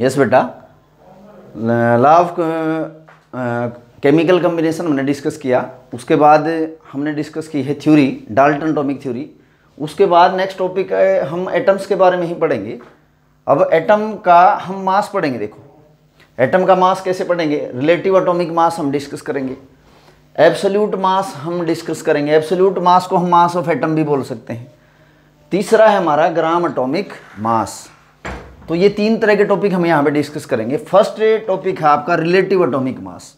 Yes बेटा, law of chemical combination हमने discuss किया। उसके बाद हमने डिस्कस की है थ्योरी, डाल्टन एटॉमिक थ्योरी। उसके बाद नेक्स्ट टॉपिक है हम एटम्स के बारे में ही पढ़ेंगे। अब एटम का हम मास पढ़ेंगे। देखो एटम का मास कैसे पढ़ेंगे, रिलेटिव एटॉमिक मास हम डिस्कस करेंगे, एब्सोल्यूट मास हम डिस्कस करेंगे। एब्सोल्यूट मास को हम मास ऑफ एटम भी बोल सकते हैं। तीसरा है हमारा ग्राम एटॉमिक मास। तो ये 3 तरह के टॉपिक हम यहाँ पे डिस्कस करेंगे। फर्स्ट टॉपिक है आपका relative atomic mass.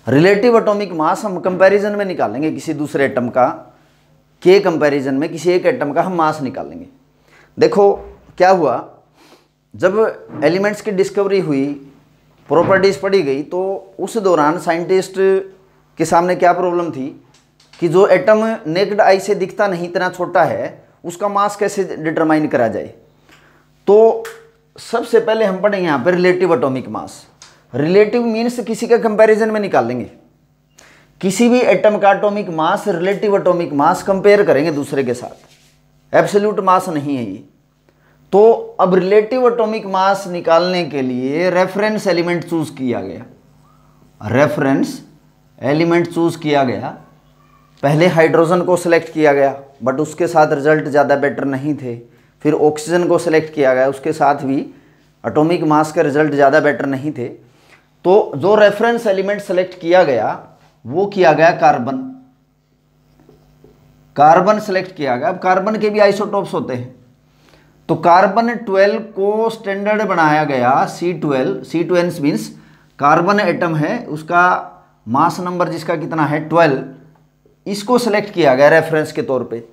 Relative atomic मास हम कंपैरिजन में निकालेंगे, किसी दूसरे एटम का के कंपैरिजन में किसी एक एटम का हम मास निकालेंगे। देखो क्या हुआ, जब एलिमेंट्स की डिस्कवरी हुई, प्रॉपर्टीज पढ़ी गई, तो उस दौरान साइंटिस्ट के सामने क्या प्रॉब्लम थी कि जो एटम नेक्ड आई से दिखता नहीं, इतना छोटा है, उसका मास कैसे डिटरमाइन करा जाए। तो सबसे पहले हम पढ़ेंगे यहाँ पर relative atomic mass. Relative means किसी का कंपैरिजन में निकालेंगे, किसी भी एटम का एटॉमिक मास रिलेटिव एटॉमिक मास कंपेयर करेंगे दूसरे के साथ। एब्सोल्यूट मास नहीं है ये। तो अब रिलेटिव एटॉमिक मास निकालने के लिए रेफरेंस एलिमेंट चूज किया गया। रेफरेंस एलिमेंट चूज किया गया। पहले हाइड्रोजन को सिलेक्ट किया गया, बट उसके साथ रिजल्ट ज़्यादा बेटर नहीं थे। फिर ऑक्सीजन को सिलेक्ट किया गया, उसके साथ भी एटॉमिक मास के रिजल्ट ज़्यादा बेटर नहीं थे। तो जो रेफरेंस एलिमेंट सेलेक्ट किया गया वो किया गया कार्बन। कार्बन सेलेक्ट किया गया। अब कार्बन के भी आइसोटोप्स होते हैं, तो कार्बन 12 को स्टैंडर्ड बनाया गया C12। C12 means carbon atom है, उसका मास नंबर जिसका कितना है 12, इसको सेलेक्ट किया गया रेफरेंस के तौर पे।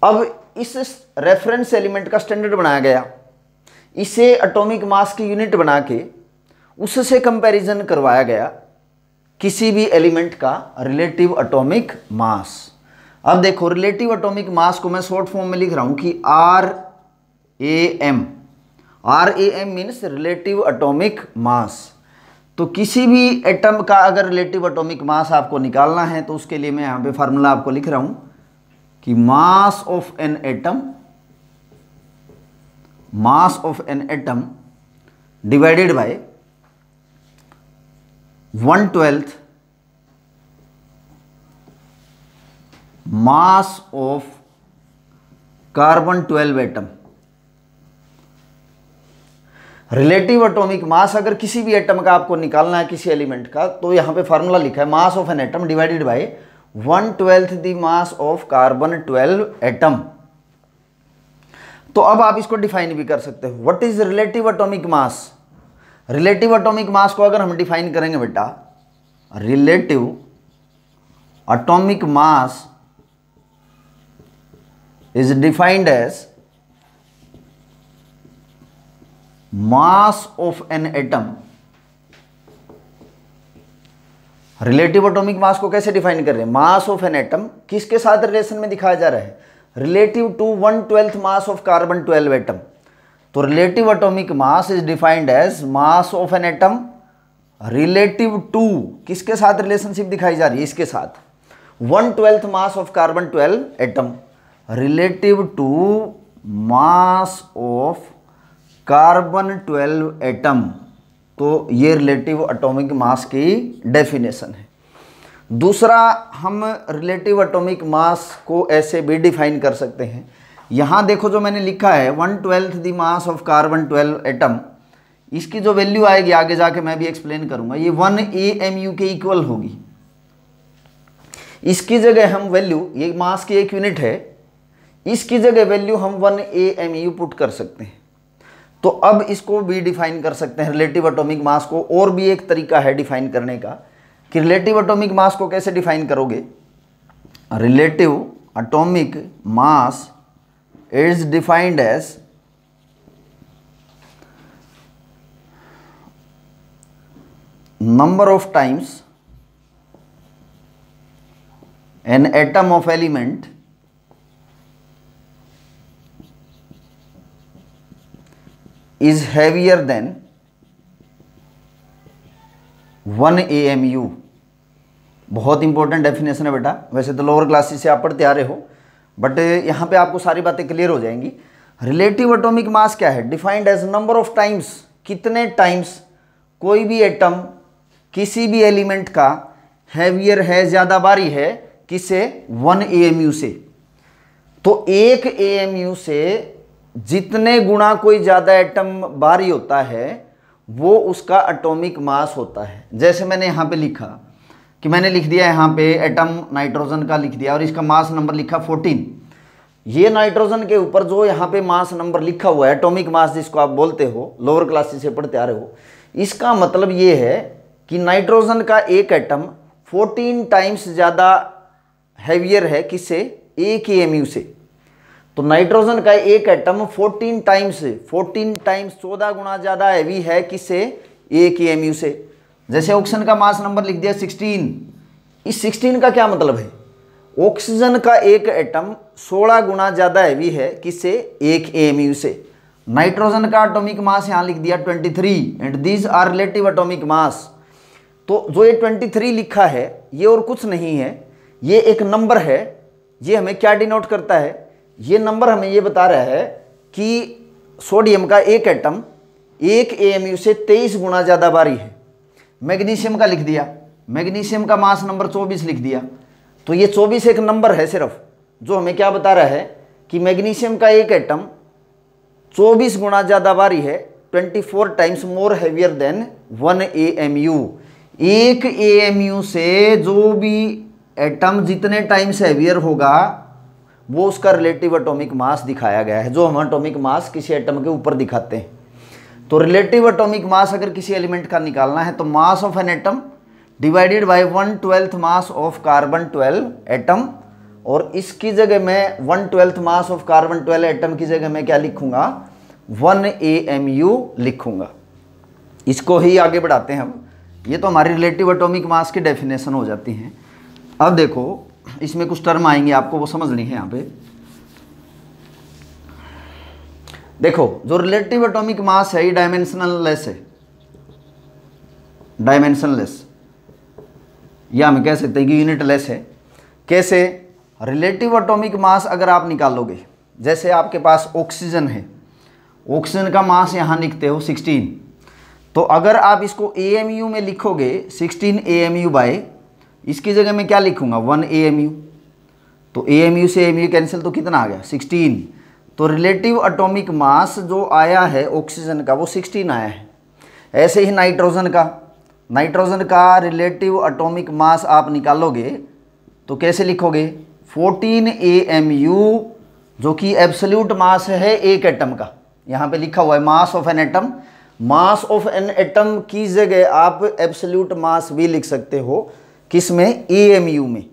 अब इस रेफरेंस एलिमेंट का स्टैंडर्ड बनाया गया, इसे एटॉमिक मास की यूनिट बना के उससे कंपैरिजन करवाया गया किसी भी एलिमेंट का रिलेटिव एटॉमिक मास। अब देखो रिलेटिव एटॉमिक मास को मैं शॉर्ट फॉर्म में लिख रहा हूं कि RAM। RAM means relative atomic mass. तो किसी भी एटम का अगर रिलेटिव एटॉमिक मास आपको निकालना है तो उसके लिए मैं यहाँ पे फार्मूला आपको लिख रहा हूं कि मास of an atom divided by 1/12 mass of carbon 12 atom. Relative atomic मास अगर किसी भी एटम का आपको निकालना है, किसी एलिमेंट का, तो यहां पे फार्मूला लिखा है mass of an atom divided by 1/12 the mass of carbon 12 atom. तो अब आप इसको डिफाइन भी कर सकते हो, what is relative atomic mass. Relative atomic mass को अगर हम डिफाइन करेंगे बेटा, relative atomic mass is defined as mass of an atom. Relative atomic mass को कैसे डिफाइन कर रहे हैं, मास ऑफ एन एटम किसके साथ रिलेशन में दिखाया जा रहा है, relative to 1/12 mass of carbon 12 atom. तो relative atomic mass is defined as mass of an atom relative to, किसके साथ रिलेशनशिप दिखाई जा रही है, इसके साथ 1/12 mass of carbon 12 atom relative to mass of carbon 12 atom. तो ये रिलेटिव एटॉमिक मास की डेफिनेशन है। दूसरा, हम रिलेटिव एटॉमिक मास को ऐसे भी डिफाइन कर सकते हैं। यहाँ देखो जो मैंने लिखा है 1/12 the mass of carbon 12 atom, इसकी जो वैल्यू आएगी आगे जाके मैं भी एक्सप्लेन करूंगा, ये 1 AMU के इक्वल होगी। इसकी जगह हम वैल्यू, ये मास की एक यूनिट है, इसकी जगह वैल्यू हम 1 AMU पुट कर सकते हैं। तो अब इसको भी डिफाइन कर सकते हैं रिलेटिव एटॉमिक मास को। और भी एक तरीका है डिफाइन करने का कि रिलेटिव एटॉमिक मास को कैसे डिफाइन करोगे। Relative atomic mass is defined as number of times an atom of element is heavier than 1 AMU। बहुत इंपॉर्टेंट डेफिनेशन है बेटा। वैसे तो लोअर क्लासेस से आप पढ़ते आ रहे हो, बट यहाँ पे आपको सारी बातें क्लियर हो जाएंगी। रिलेटिव एटॉमिक मास क्या है? Defined as number of times, कितने टाइम्स कोई भी एटम किसी भी एलिमेंट का हैवियर है, ज़्यादा भारी है, किससे? 1 AMU से। तो 1 AMU से जितने गुना कोई ज़्यादा एटम भारी होता है वो उसका एटॉमिक मास होता है। जैसे मैंने यहाँ पे लिखा कि मैंने लिख दिया यहाँ पे एटम नाइट्रोजन का लिख दिया और इसका मास नंबर लिखा 14। ये नाइट्रोजन के ऊपर जो यहाँ पे मास नंबर लिखा हुआ है, एटॉमिक मास जिसको आप बोलते हो, लोअर क्लासेस से पढ़ते आ रहे हो, इसका मतलब ये है कि नाइट्रोजन का एक एटम 14 टाइम्स ज़्यादा हैवियर है किससे? 1 AMU से। तो नाइट्रोजन का एक एटम 14 टाइम्स 14 गुना ज़्यादा हैवी है किससे? 1 AMU से। जैसे ऑक्सीजन का मास नंबर लिख दिया 16। इस 16 का क्या मतलब है? ऑक्सीजन का एक एटम 16 गुना ज़्यादा हैवी है किससे? 1 AMU से। नाइट्रोजन का एटॉमिक मास यहाँ लिख दिया 23 and these are relative atomic mass. तो जो ये 23 लिखा है ये और कुछ नहीं है, ये एक नंबर है। ये हमें क्या डिनोट करता है? ये नंबर हमें ये बता रहा है कि सोडियम का एक एटम 1 AMU से 23 गुना ज़्यादा भारी है। मैग्नीशियम का लिख दिया, मैग्नीशियम का मास नंबर 24 लिख दिया। तो ये 24 एक नंबर है सिर्फ, जो हमें क्या बता रहा है कि मैग्नीशियम का एक एटम 24 गुना ज़्यादा भारी है, 24 times more heavier than 1 AMU। 1 AMU से जो भी एटम जितने टाइम्स हैवियर होगा वो उसका रिलेटिव एटॉमिक मास दिखाया गया है, जो हम एटॉमिक मास किसी एटम के ऊपर दिखाते हैं। तो रिलेटिव एटॉमिक मास अगर किसी एलिमेंट का निकालना है तो मास of an atom divided by 1/12 mass of carbon 12 atom, और इसकी जगह मैं 1/12 मास ऑफ कार्बन 12 एटम की जगह मैं क्या लिखूंगा? 1 AMU लिखूंगा। इसको ही आगे बढ़ाते हैं हम। ये तो हमारी रिलेटिव एटॉमिक मास की डेफिनेशन हो जाती हैं। अब देखो इसमें कुछ टर्म आएंगे, आपको वो समझनी है। यहाँ पे देखो, जो रिलेटिव एटॉमिक मास है ये डायमेंशनल लेस है, डायमेंशन लेस, या हम कह सकते हैं कि यूनिट लेस है। कैसे? रिलेटिव एटॉमिक मास अगर आप निकालोगे, जैसे आपके पास ऑक्सीजन है, ऑक्सीजन का मास यहाँ लिखते हो 16, तो अगर आप इसको AMU में लिखोगे 16 AMU बाय, इसकी जगह मैं क्या लिखूंगा? 1 AMU। तो AMU से AMU कैंसिल, तो कितना आ गया? 16। तो रिलेटिव एटॉमिक मास जो आया है ऑक्सीजन का वो 16 आया है। ऐसे ही नाइट्रोजन का रिलेटिव एटॉमिक मास आप निकालोगे तो कैसे लिखोगे? 14 AMU, जो कि एब्सोल्यूट मास है एक एटम का। यहाँ पे लिखा हुआ है mass of an atom. Mass of an atom की जगह आप एब्सोल्यूट मास भी लिख सकते हो, किस में? AMU में।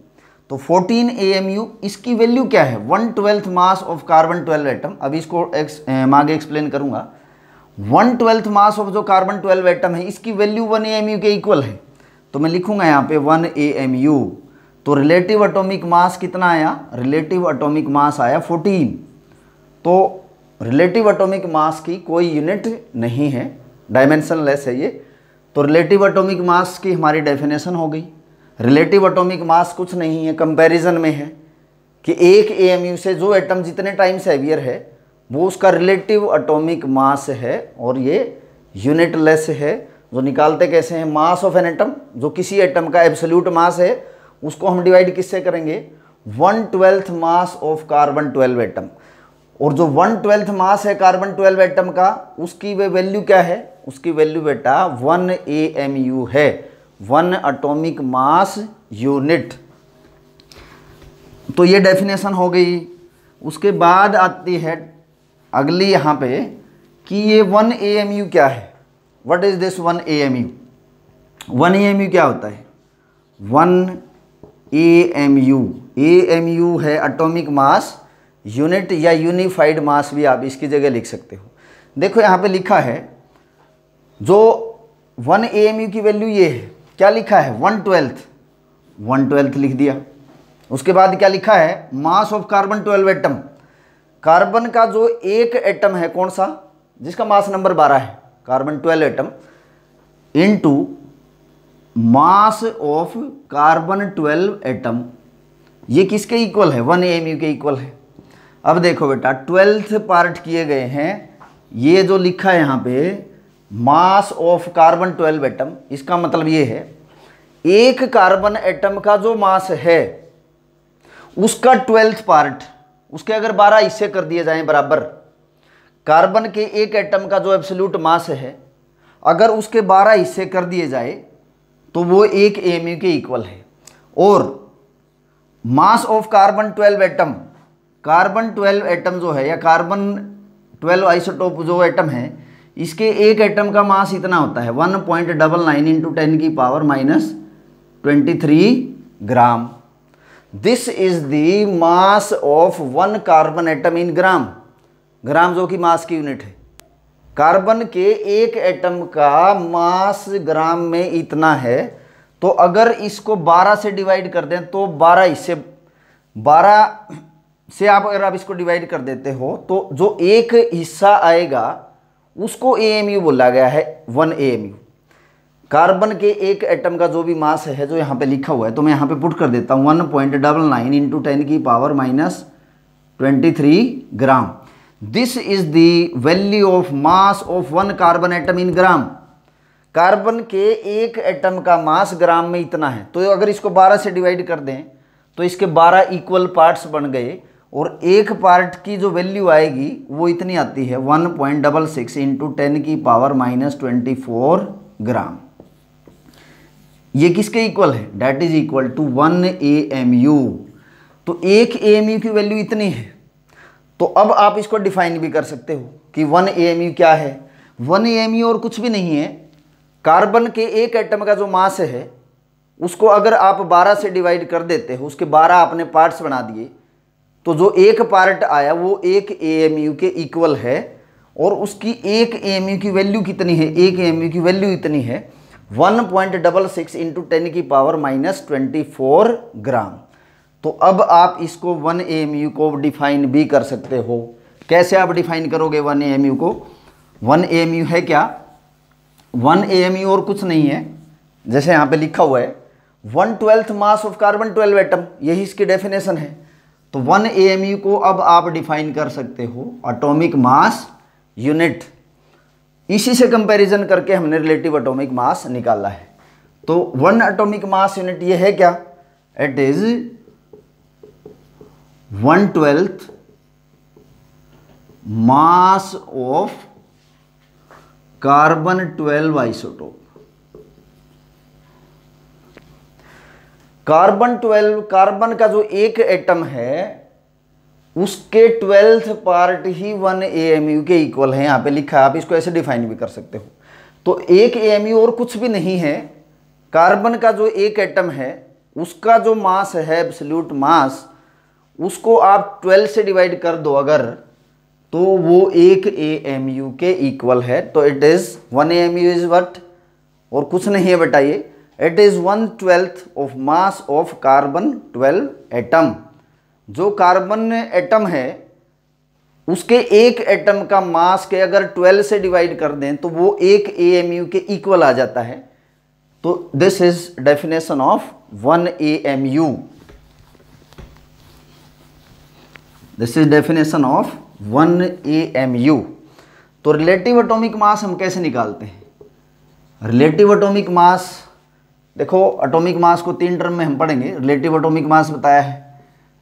तो 14 AMU, इसकी वैल्यू क्या है? 1/12 मास ऑफ कार्बन 12 एटम। अभी इसको आगे एक्सप्लेन करूंगा। 1/12 मास ऑफ जो कार्बन 12 एटम है इसकी वैल्यू 1 AMU के इक्वल है, तो मैं लिखूंगा यहाँ पे 1 AMU। तो रिलेटिव एटॉमिक मास कितना आया? रिलेटिव एटॉमिक मास आया 14। तो रिलेटिव एटॉमिक मास की कोई यूनिट नहीं है, डायमेंशन लेस है ये। तो रिलेटिव एटॉमिक मास की हमारी डेफिनेशन हो गई। रिलेटिव एटॉमिक मास कुछ नहीं है, कंपैरिजन में है कि 1 AMU से जो एटम जितने टाइम्स हैवियर है वो उसका रिलेटिव एटॉमिक मास है, और ये यूनिट लेस है। जो निकालते कैसे हैं? मास ऑफ एन एटम, जो किसी एटम का एब्सोल्यूट मास है उसको हम डिवाइड किससे करेंगे? 1/12 मास ऑफ कार्बन 12 एटम। और जो 1/12 मास है कार्बन 12 एटम का, उसकी वे वैल्यू क्या है? उसकी वैल्यू बेटा 1 AMU है, 1 एटॉमिक मास यूनिट। तो ये डेफिनेशन हो गई। उसके बाद आती है अगली यहाँ पे कि ये 1 AMU क्या है? What is this 1 AMU? 1 AMU क्या होता है? 1 AMU है एटॉमिक मास यूनिट, या यूनिफाइड मास भी आप इसकी जगह लिख सकते हो। देखो यहाँ पे लिखा है जो 1 AMU की वैल्यू ये है, क्या लिखा है? 1/12 लिख दिया। उसके बाद क्या लिखा है? Mass of carbon 12 atom. Carbon का जो एक एटम है कौन सा? जिसका मास नंबर 12 है, carbon 12 atom, into mass of carbon 12 atom. ये किसके इक्वल है? 1 AMU के इक्वल है। अब देखो बेटा 12th पार्ट किए गए हैं, ये जो लिखा है यहाँ पे मास ऑफ कार्बन 12 एटम, इसका मतलब ये है एक कार्बन एटम का जो मास है उसका 12th पार्ट, उसके अगर 12 हिस्से कर दिए जाएं बराबर, कार्बन के एक एटम का जो एब्सोल्यूट मास है अगर उसके 12 हिस्से कर दिए जाए तो वो 1 AMU के इक्वल है। और मास of carbon 12 atom, carbon 12 atom जो है या कार्बन 12 आइसोटोप जो एटम है, इसके एक एटम का मास इतना होता है 1.99 इंटू 10 की power -23 gram. This is the mass of one carbon atom in gram, gram जो कि मास की यूनिट है। कार्बन के एक एटम का मास ग्राम में इतना है, तो अगर इसको 12 से डिवाइड कर दें तो 12 हिस्से, 12 से आप अगर आप इसको डिवाइड कर देते हो तो जो एक हिस्सा आएगा उसको AMU बोला गया है, 1 AMU। कार्बन के एक एटम का जो भी मास है जो यहाँ पे लिखा हुआ है, तो मैं यहाँ पे पुट कर देता हूँ 1.99 इंटू 10 की power -23 gram. This is the value of mass of one carbon atom in gram. Carbon के एक एटम का मास ग्राम में इतना है, तो अगर इसको 12 से डिवाइड कर दें तो इसके 12 इक्वल पार्ट्स बन गए और एक पार्ट की जो वैल्यू आएगी वो इतनी आती है 1.66 इंटू 10 की पावर -24 ग्राम। ये किसके इक्वल है? That is equal to 1 AMU। तो 1 AMU की वैल्यू इतनी है। तो अब आप इसको डिफाइन भी कर सकते हो कि 1 AMU क्या है। 1 AMU और कुछ भी नहीं है, कार्बन के एक एटम का जो मास है उसको अगर आप 12 से डिवाइड कर देते हो, उसके 12 आपने पार्ट्स बना दिए, तो जो एक पार्ट आया वो 1 AMU के इक्वल है। और उसकी 1 AMU की वैल्यू कितनी है? 1 AMU की वैल्यू इतनी है 1.66 इंटू 10 की पावर -24 ग्राम। तो अब आप इसको 1 AMU को डिफाइन भी कर सकते हो। कैसे आप डिफाइन करोगे 1 AMU को? 1 AMU है क्या? 1 AMU और कुछ नहीं है, जैसे यहाँ पे लिखा हुआ है 1/12 मास ऑफ कार्बन 12 एटम, यही इसकी डेफिनेशन है। तो 1 AMU को अब आप डिफाइन कर सकते हो एटॉमिक मास यूनिट। इसी से कंपैरिजन करके हमने रिलेटिव एटॉमिक मास निकाला है। तो 1 एटॉमिक मास यूनिट ये है क्या? It is 1/12 mass of carbon 12 isotope. Carbon 12, carbon का जो एक एटम है उसके 12th पार्ट ही 1 AMU के इक्वल है, यहाँ पे लिखा है। आप इसको ऐसे डिफाइन भी कर सकते हो। तो 1 AMU और कुछ भी नहीं है, कार्बन का जो एक एटम है उसका जो मास है एब्सोल्यूट मास, उसको आप 12 से डिवाइड कर दो अगर, तो वो 1 AMU के इक्वल है। तो it is 1 AMU is what? और कुछ नहीं है बेटा, ये it is 1/12 of mass of carbon 12 atom. जो कार्बन एटम है उसके एक एटम का मास के अगर 12 से डिवाइड कर दें तो वो 1 AMU के इक्वल आ जाता है। तो this is definition of 1 AMU। This is definition of 1 AMU। तो रिलेटिव एटॉमिक मास हम कैसे निकालते हैं? रिलेटिव एटॉमिक मास, देखो एटॉमिक मास को 3 टर्म में हम पढ़ेंगे। रिलेटिव एटॉमिक मास बताया है,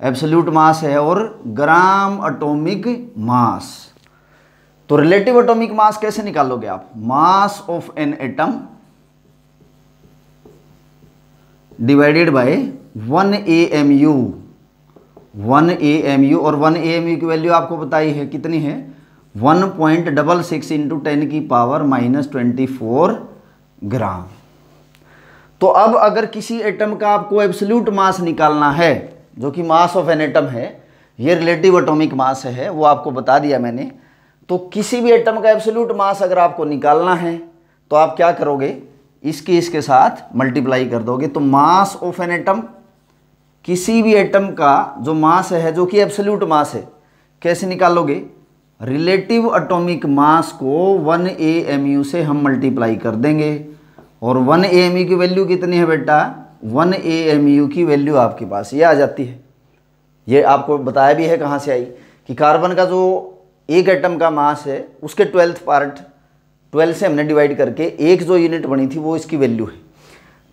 एब्सोल्यूट मास है और ग्राम एटॉमिक मास। तो रिलेटिव एटॉमिक मास कैसे निकालोगे आप? मास of an atom divided bye 1 AMU। 1 AMU और 1 AMU की वैल्यू आपको बताई है, कितनी है? 1.66 इंटू 10 की पावर -24 ग्राम। तो अब अगर किसी एटम का आपको एब्सोल्यूट मास निकालना है, जो कि मास ऑफ एन एटम है, ये रिलेटिव एटॉमिक मास है, वो आपको बता दिया मैंने। तो किसी भी एटम का एब्सोल्यूट मास अगर आपको निकालना है तो आप क्या करोगे? इसके साथ मल्टीप्लाई कर दोगे। तो मास ऑफ एन एटम, किसी भी एटम का जो मास है, जो कि एब्सोल्यूट मास है, कैसे निकालोगे? रिलेटिव एटॉमिक मास को 1 AMU से हम मल्टीप्लाई कर देंगे। और 1 AMU की वैल्यू कितनी है बेटा? 1 AMU की वैल्यू आपके पास ये आ जाती है। ये आपको बताया भी है कहाँ से आई, कि कार्बन का जो एक एटम का मास है उसके 12th पार्ट 12 से हमने डिवाइड करके एक जो यूनिट बनी थी वो इसकी वैल्यू है।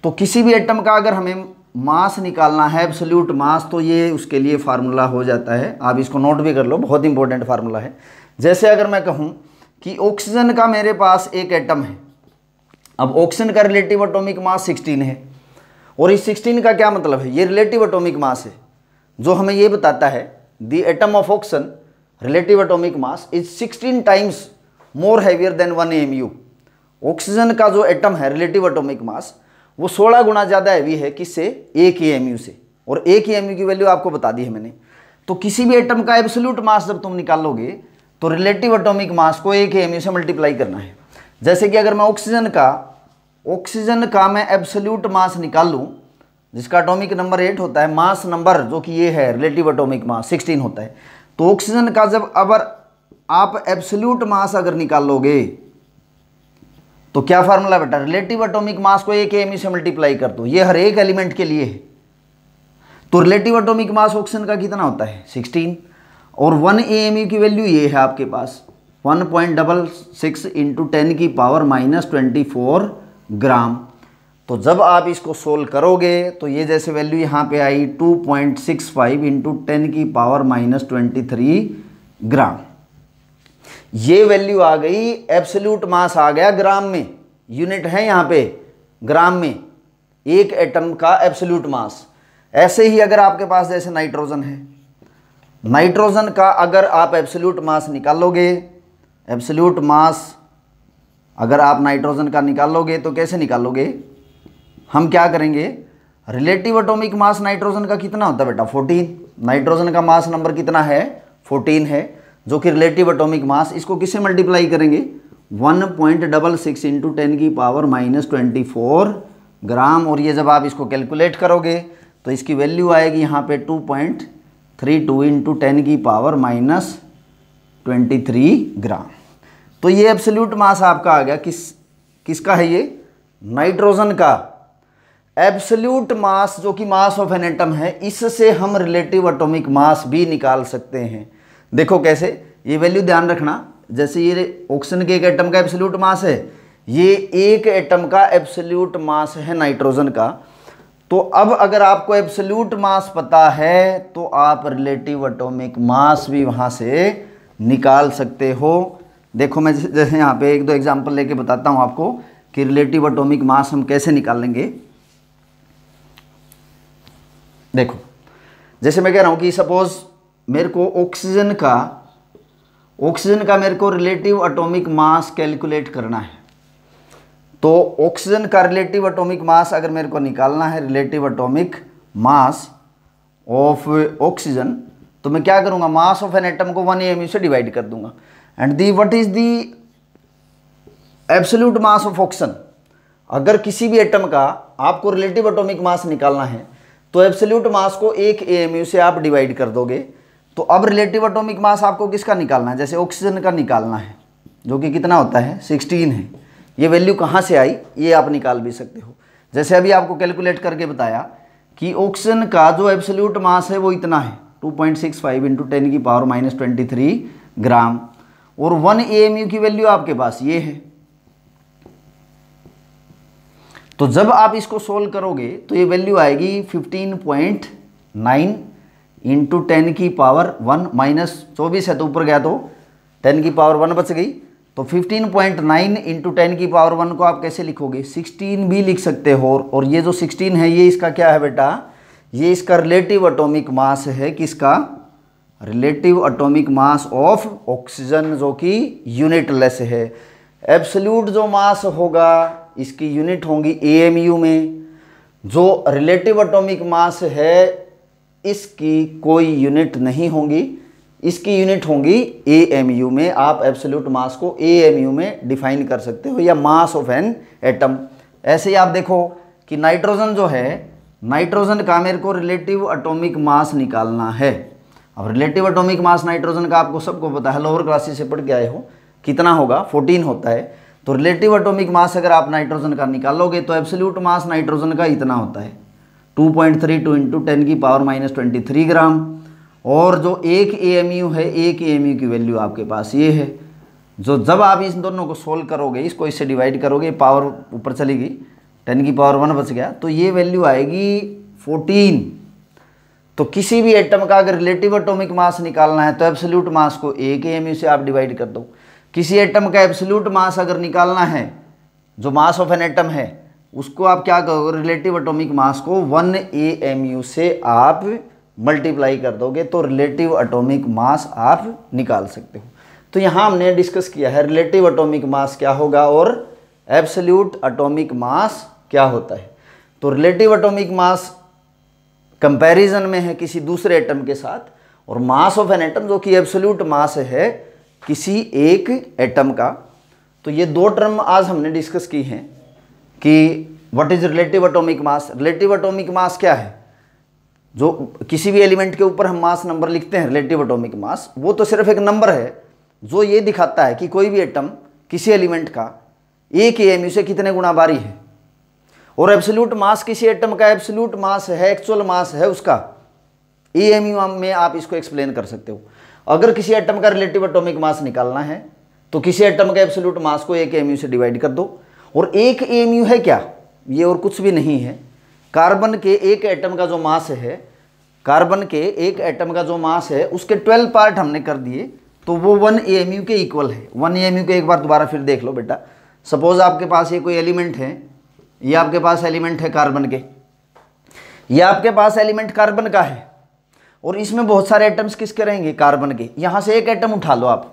तो किसी भी एटम का अगर हमें मास निकालना है, एब्सोल्यूट मास, तो ये उसके लिए फार्मूला हो जाता है। आप इसको नोट भी कर लो, बहुत इंपॉर्टेंट फार्मूला है। जैसे अगर मैं कहूँ कि ऑक्सीजन का मेरे पास एक एटम है, अब ऑक्सीजन का रिलेटिव एटॉमिक मास 16 है, और इस 16 का क्या मतलब है, ये रिलेटिव एटॉमिक मास है जो हमें ये बताता है the atom of oxygen relative atomic mass is 16 times more heavier than 1 AMU। Oxygen का जो एटम है रिलेटिव एटॉमिक मास वो 16 गुना ज़्यादा हैवी है किससे, 1 AMU से, और 1 AMU की वैल्यू आपको बता दी है मैंने। तो किसी भी एटम का एब्सोल्यूट मास जब तुम निकालोगे तो रिलेटिव एटॉमिक मास को 1 AMU से मल्टीप्लाई करना है। जैसे कि अगर मैं ऑक्सीजन का मैं एब्सोल्यूट मास निकाल लूँ, जिसका एटॉमिक नंबर 8 होता है, मास नंबर जो कि ये है रिलेटिव एटॉमिक मास 16 होता है, तो ऑक्सीजन का जब अगर आप एब्सोल्यूट मास अगर निकालोगे तो क्या फार्मूला बेटा, रिलेटिव एटॉमिक मास को 1 AMU से मल्टीप्लाई कर दो। ये हर एक एलिमेंट के लिए है। तो रिलेटिव एटॉमिक मास ऑक्सीजन का कितना होता है, 16, और 1 AMU की वैल्यू ये है आपके पास 1.66 इंटू 10 की पावर -24 ग्राम। तो जब आप इसको सोल्व करोगे तो ये जैसे वैल्यू यहाँ पे आई 2.65 इंटू 10 की पावर -23 ग्राम। ये वैल्यू आ गई, एब्सोल्यूट मास आ गया ग्राम में, यूनिट है यहाँ पे ग्राम में एक एटम का एब्सोल्यूट मास। ऐसे ही अगर आपके पास जैसे नाइट्रोजन है, नाइट्रोजन का अगर आप एब्सोल्यूट मास निकालोगे, एब्सोल्यूट मास अगर आप नाइट्रोजन का निकालोगे तो कैसे निकालोगे, हम क्या करेंगे, रिलेटिव एटॉमिक मास नाइट्रोजन का कितना होता है बेटा, 14। नाइट्रोजन का मास नंबर कितना है, 14 है, जो कि रिलेटिव एटॉमिक मास, इसको किससे मल्टीप्लाई करेंगे, 1.66 इंटू 10 की पावर -24 ग्राम। और ये जब आप इसको कैलकुलेट करोगे तो इसकी वैल्यू आएगी यहाँ पे 2.32 इंटू 10 की पावर -23 ग्राम। तो ये एब्सोल्यूट मास आपका आ गया, किसका है ये, नाइट्रोजन का एब्सोल्यूट मास, जो कि मास ऑफ एन एटम है। इससे हम रिलेटिव एटॉमिक मास भी निकाल सकते हैं। देखो कैसे, ये वैल्यू ध्यान रखना, जैसे ये ऑक्सीजन के एक एटम का एब्सोल्यूट मास है, ये एक एटम का एब्सोल्यूट मास है नाइट्रोजन का। तो अब अगर आपको एब्सोल्यूट मास पता है तो आप रिलेटिव एटॉमिक मास भी वहाँ से निकाल सकते हो। देखो मैं जैसे यहाँ पे एक दो एग्जांपल लेके बताता हूँ आपको कि रिलेटिव एटॉमिक मास हम कैसे निकालेंगे। देखो जैसे मैं कह रहा हूँ कि सपोज मेरे को ऑक्सीजन का मेरे को रिलेटिव एटॉमिक मास कैलकुलेट करना है। तो ऑक्सीजन का रिलेटिव एटॉमिक मास अगर मेरे को निकालना है, relative atomic mass of oxygen, तो मैं क्या करूँगा, मास ऑफ एन एटम को 1 AMU से डिवाइड कर दूंगा। And the what is the absolute mass of oxygen. अगर किसी भी एटम का आपको रिलेटिव एटॉमिक मास निकालना है तो एब्सोल्यूट मास को 1 AMU से आप डिवाइड कर दोगे। तो अब रिलेटिव एटॉमिक मास आपको किसका निकालना है, जैसे ऑक्सीजन का निकालना है, जो कि कितना होता है, 16 है। ये वैल्यू कहाँ से आई, ये आप निकाल भी सकते हो। जैसे अभी आपको कैलकुलेट करके बताया कि ऑक्सीजन का जो एब्सोल्यूट मास है वो इतना है 2.65 इंटू 10 की पावर -23 ग्राम, और 1 AMU की वैल्यू आपके पास ये है। तो जब आप इसको सोल्व करोगे तो ये वैल्यू आएगी 15.9 इंटू 10 की पावर 1 -24 है तो ऊपर गया तो 10 की पावर 1 बच गई। तो 15.9 इंटू 10 की पावर 1 को आप कैसे लिखोगे, 16 भी लिख सकते हो। और ये जो 16 है ये इसका क्या है बेटा, ये इसका रिलेटिव एटॉमिक मास है, किसका, relative atomic mass of oxygen, जो कि यूनिटलेस है। एब्सोल्यूट जो मास होगा इसकी यूनिट होंगी AMU में, जो रिलेटिव एटॉमिक मास है इसकी कोई यूनिट नहीं होंगी, इसकी यूनिट होंगी AMU में। आप एब्सोल्यूट मास को AMU में डिफाइन कर सकते हो, या मास ऑफ एन एटम। ऐसे ही आप देखो कि नाइट्रोजन जो है, नाइट्रोजन का मेरे को रिलेटिव एटॉमिक मास निकालना है। अब रिलेटिव एटॉमिक मास नाइट्रोजन का आपको सबको पता है, लोअर क्लासेस से पढ़ के आए हो, कितना होगा, 14 होता है। तो रिलेटिव एटॉमिक मास अगर आप नाइट्रोजन का निकालोगे तो एब्सोल्यूट मास नाइट्रोजन का इतना होता है 2.32 इंटू 10 की पावर -23 ग्राम। और जो एक एएमयू है, एक एएमयू की वैल्यू आपके पास ये है। जो जब आप इन दोनों को सोल्व करोगे, इसको इससे डिवाइड करोगे, पावर ऊपर चली गई, 10 की पावर 1 बच गया, तो ये वैल्यू आएगी 14। तो किसी भी एटम का अगर रिलेटिव एटॉमिक मास निकालना है तो एब्सोल्यूट मास को एक एएमयू से आप डिवाइड कर दो। किसी एटम का एब्सोल्यूट मास अगर निकालना है, जो मास ऑफ एन एटम है, उसको आप क्या करोगे, रिलेटिव एटॉमिक मास को 1 एएमयू से आप मल्टीप्लाई कर दोगे तो रिलेटिव एटॉमिक मास आप निकाल सकते हो। तो यहाँ हमने डिस्कस किया है रिलेटिव एटॉमिक मास क्या होगा और एब्सोल्यूट एटॉमिक मास क्या होता है। तो रिलेटिव एटॉमिक मास कंपैरिजन में है किसी दूसरे एटम के साथ, और मास ऑफ एन एटम जो कि एब्सोल्यूट मास है किसी एक एटम का। तो ये दो टर्म आज हमने डिस्कस की हैं कि what is relative atomic mass. Relative atomic mass क्या है, जो किसी भी एलिमेंट के ऊपर हम मास नंबर लिखते हैं, रिलेटिव एटॉमिक मास, वो तो सिर्फ एक नंबर है जो ये दिखाता है कि कोई भी एटम किसी एलिमेंट का एक एएमयू से कितने गुना भारी है। और एब्सोल्यूट मास किसी एटम का एब्सोल्यूट मास है, एक्चुअल मास है उसका, एएमयू में आप इसको एक्सप्लेन कर सकते हो। अगर किसी एटम का रिलेटिव एटॉमिक मास निकालना है तो किसी एटम का एब्सोल्यूट मास को एक एएमयू से डिवाइड कर दो। और एक एएमयू है क्या, ये और कुछ भी नहीं है, कार्बन के एक एटम का जो मास है, कार्बन के एक एटम का जो मास है उसके 12 पार्ट हमने कर दिए, तो वो 1 एएमयू के इक्वल है। 1 एएमयू के एक बार दोबारा फिर देख लो बेटा। सपोज आपके पास ये कोई एलिमेंट है, ये आपके पास एलिमेंट है कार्बन के, ये आपके पास एलिमेंट कार्बन का है, और इसमें बहुत सारे एटम्स किसके रहेंगे, कार्बन के। यहाँ से एक एटम उठा लो आप,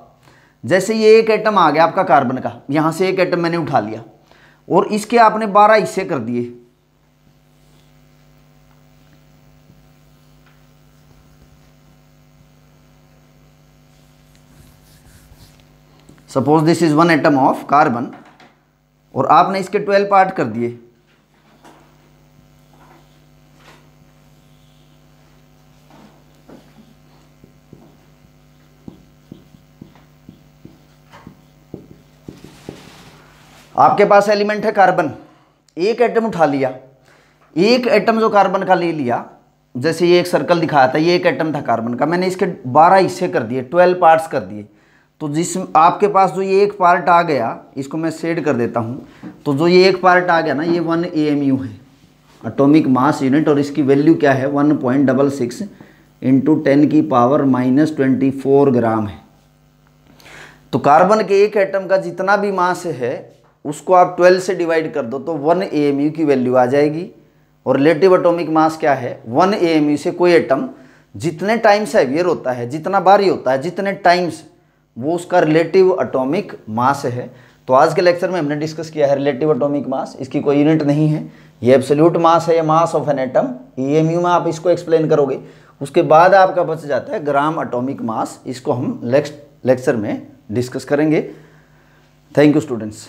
जैसे ये एक एटम आ गया आपका कार्बन का, यहाँ से एक एटम मैंने उठा लिया और इसके आपने 12 हिस्से कर दिए। Suppose this is 1 atom of carbon, और आपने इसके 12 पार्ट कर दिए। आपके पास एलिमेंट है कार्बन, एक एटम उठा लिया, एक एटम जो कार्बन का ले लिया, जैसे ये एक सर्कल दिखाया था, ये एक एटम था कार्बन का, मैंने इसके 12 हिस्से कर दिए, 12 पार्ट्स कर दिए। तो जिस आपके पास जो ये एक पार्ट आ गया, इसको मैं शेड कर देता हूँ, तो जो ये एक पार्ट आ गया ना, ये 1 एएमयू है, एटॉमिक मास यूनिट, और इसकी वैल्यू क्या है 1.66 इंटू 10 की पावर -24 ग्राम है। तो कार्बन के एक एटम का जितना भी मास है उसको आप 12 से डिवाइड कर दो तो 1 एएमयू की वैल्यू आ जाएगी। और रिलेटिव एटॉमिक मास क्या है, 1 एएमयू से कोई एटम जितने टाइम्स हैवियर होता है, जितना भारी होता है, जितने टाइम्स, वो उसका रिलेटिव एटॉमिक मास है। तो आज के लेक्चर में हमने डिस्कस किया है रिलेटिव एटॉमिक मास, इसकी कोई यूनिट नहीं है, ये एब्सोल्यूट मास है, ये मास ऑफ एन एटम, एएमयू में आप इसको एक्सप्लेन करोगे। उसके बाद आपका बच जाता है ग्राम एटॉमिक मास, इसको हम नेक्स्ट लेक्चर में डिस्कस करेंगे। Thank you students.